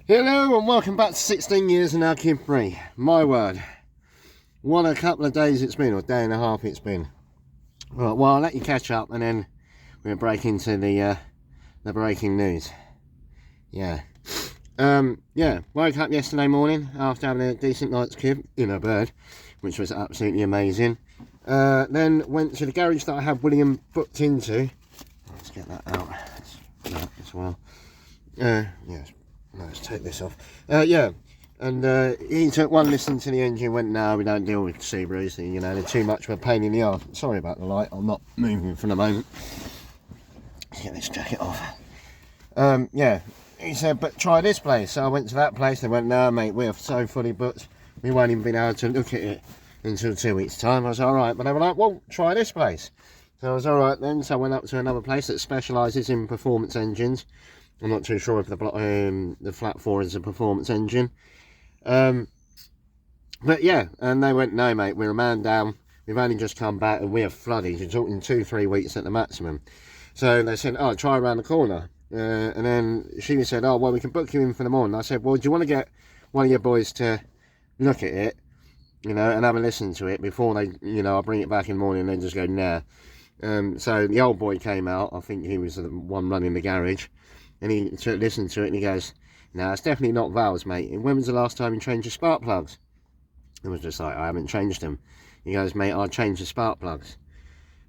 Hello and welcome back to 16 years and now kid free. My word, what a couple of days it's been, or day and a half it's been. Right, well, I'll let you catch up and then we'll break into the breaking news. Yeah, woke up yesterday morning after having a decent night's kip in a bed, which was absolutely amazing. Then went to the garage that I had William booked into. Let's get that out as well. Yes. Let's take this off. And he took one listen to the engine, went, no, we don't deal with Subarus, they're too much of a pain in the arse. Sorry about the light, I'm not moving for the moment. Let's get this jacket off. He said, but try this place. So I went to that place, they went, no mate, we're so fully booked, we won't even be able to look at it until 2 weeks time. I was alright, but they were like, well, try this place. So I was alright then, so I went up to another place that specialises in performance engines. I'm not too sure if the Flat 4 is a performance engine. But yeah, and they went, no mate, we're a man down. We've only just come back and we're flooded. You're talking 2-3 weeks at the maximum. So they said, oh, try around the corner. And then she said, oh, well, we can book you in for the morning. I said, well, do you want to get one of your boys to look at it, and have a listen to it before they, I'll bring it back in the morning and then just go, nah. So the old boy came out. I think he was the one running the garage. And he listened to it and he goes, no, it's definitely not valves, mate. And when was the last time you changed your spark plugs? It was just like, I haven't changed them. He goes, mate, I'll change the spark plugs.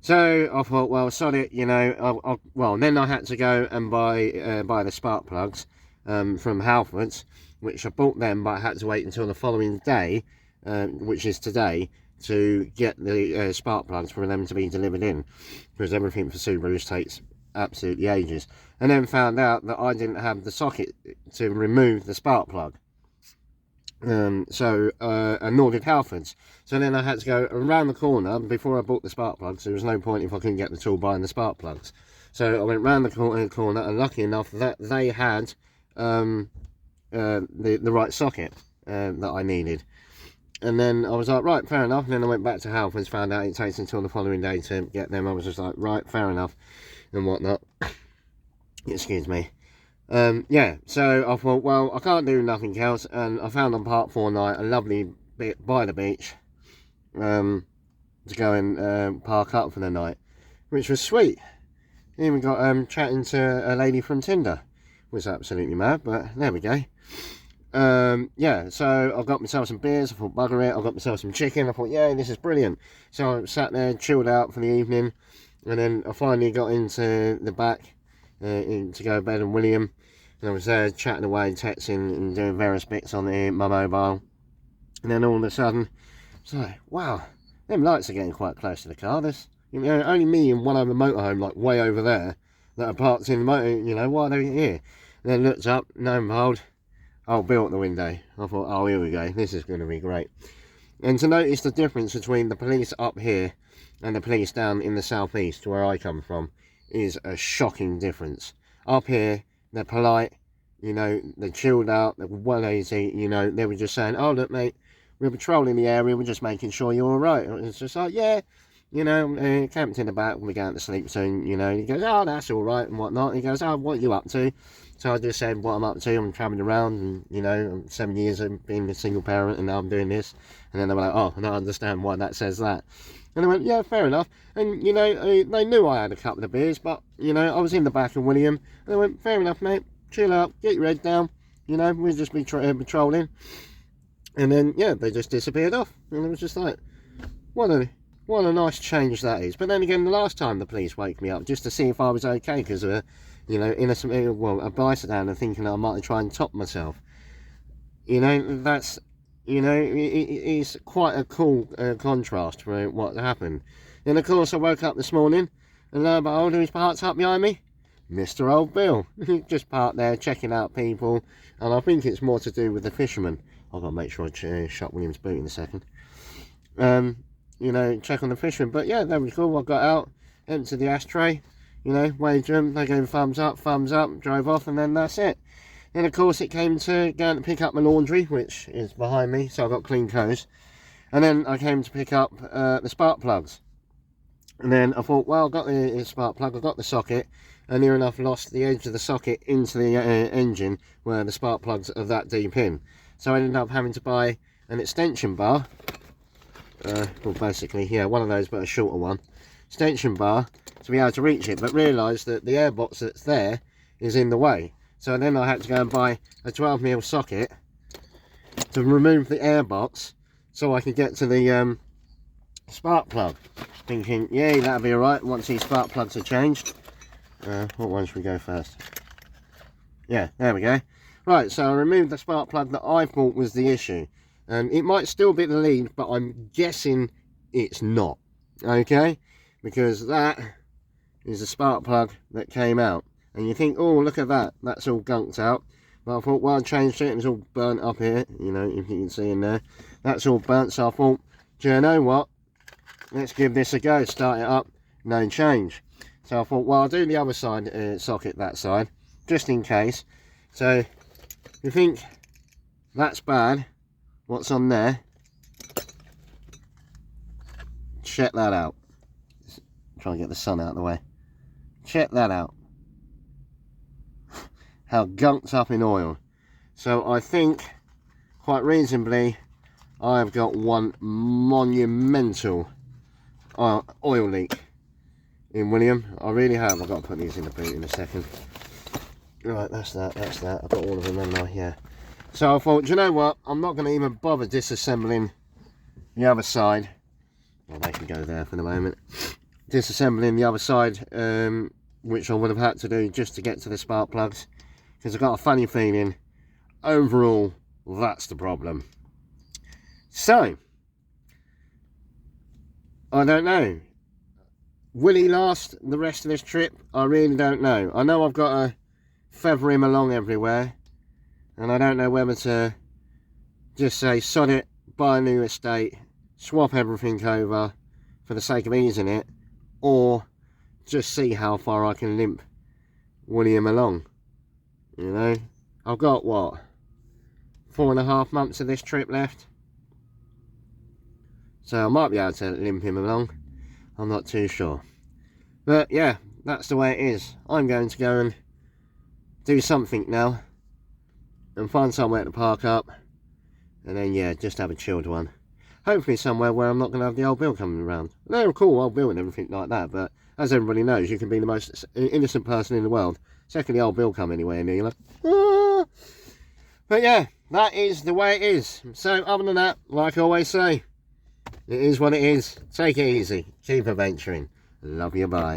So I thought, well, sod it, then I had to go and buy the spark plugs from Halfords, which I bought them, but I had to wait until the following day, which is today, to get the spark plugs for them to be delivered in, because everything for Subarus takes absolutely ages. And then found out that I didn't have the socket to remove the spark plug, and nor did Halfords. So then I had to go around the corner before I bought the spark plugs. There was no point if I couldn't get the tool buying the spark plugs. So I went round the corner, and lucky enough that they had the right socket that I needed. And then I was like, right, fair enough. And then I went back to Halfords, found out it takes until the following day to get them. I was just like, right, fair enough, and whatnot. Excuse me. So I thought, well, I can't do nothing else, and I found on Park 4 night a lovely bit by the beach to go and park up for the night, which was sweet. Even got chatting to a lady from Tinder. Was absolutely mad, but there we go. So I got myself some beers. I thought, bugger it, I got myself some chicken. I thought, yeah, this is brilliant. So I sat there, chilled out for the evening, and then I finally got into the back to go to bed and William, and I was there chatting away, texting and doing various bits on my mobile, and then all of a sudden it's like, wow, them lights are getting quite close to the car. There's only me and one other motorhome like way over there that are parked in the motor, why are they here? And then looked up, no and behold, old Bill at the window. I thought, oh, here we go, this is going to be great. And to notice the difference between the police up here and the police down in the southeast where I come from is a shocking difference. Up here, they're polite, they're chilled out, they're well easy, they were just saying, oh look mate, we're patrolling the area, we're just making sure you're alright. It's just like, yeah, camped in the back, we're going to sleep soon, he goes, oh, that's alright and whatnot. He goes, oh, what are you up to? So I just said what I'm up to. I'm travelling around, and I'm 7 years of being a single parent, and now I'm doing this. And then they were like, oh, and I understand why that says that. And I went, yeah, fair enough. And they knew I had a couple of beers, but I was in the back of William, and they went, fair enough, mate, chill out, get your head down, we'll just be patrolling. And then they just disappeared off, and it was just like, what a nice change that is. But then again, the last time the police woke me up just to see if I was okay, because of a bicycle and thinking that I might try and top myself. That's it's quite a cool contrast for what happened. And of course I woke up this morning and lo and behold, who's parked up behind me? Mr. Old Bill. Just parked there checking out people, and I think it's more to do with the fishermen. I've got to make sure I shut William's boot in a second. Check on the fishermen. But yeah, that was cool. I got out, emptied the ashtray, waved to them, they gave thumbs up, drove off, and then that's it. Then of course it came to going to pick up my laundry, which is behind me, so I got clean clothes. And then I came to pick up the spark plugs. And then I thought, well, I've got the spark plug, I've got the socket, and near enough lost the edge of the socket into the engine where the spark plugs are that deep in. So I ended up having to buy an extension bar, well basically, yeah, one of those but a shorter one, extension bar to be able to reach it, but realised that the airbox that's there is in the way. So then I had to go and buy a 12mm socket to remove the airbox so I could get to the spark plug. Thinking, yeah, that'll be alright once these spark plugs are changed. What one should we go first? Yeah, there we go. Right, so I removed the spark plug that I thought was the issue. And it might still be the lead, but I'm guessing it's not. Okay? Because that is the spark plug that came out. And you think, oh, look at that. That's all gunked out. But I thought, well, I changed it and it's all burnt up here. You know, if you can see in there. That's all burnt, so I thought, do you know what? Let's give this a go. Start it up. No change. So I thought, well, I'll do the other side socket that side, just in case. So, if you think that's bad, what's on there? Check that out. Try and get the sun out of the way. Check that out. How gunked up in oil. So I think, quite reasonably, I've got one monumental oil leak in William. I really have. I've got to put these in the boot in a second. Right, that's that. I've got all of them in there, yeah. So I thought, do you know what? I'm not going to even bother disassembling the other side. Well, they can go there for the moment. Disassembling the other side, which I would have had to do just to get to the spark plugs. Because I've got a funny feeling, overall, that's the problem. So, I don't know. Will he last the rest of this trip? I really don't know. I know I've got to feather him along everywhere. And I don't know whether to just say, sod it, buy a new estate, swap everything over for the sake of easing it. Or just see how far I can limp William along. You know, I've got what, 4.5 months of this trip left, so I might be able to limp him along. I'm not too sure, but yeah, that's the way it is. I'm going to go and do something now and find somewhere to park up, and then yeah, just have a chilled one. Hopefully somewhere where I'm not going to have the old Bill coming around. They're cool, old Bill and everything like that, but as everybody knows, you can be the most innocent person in the world. Secondly, old Bill come anywhere near you, like, ah. But yeah, that is the way it is. So other than that, like I always say, it is what it is. Take it easy. Keep adventuring. Love you, bye.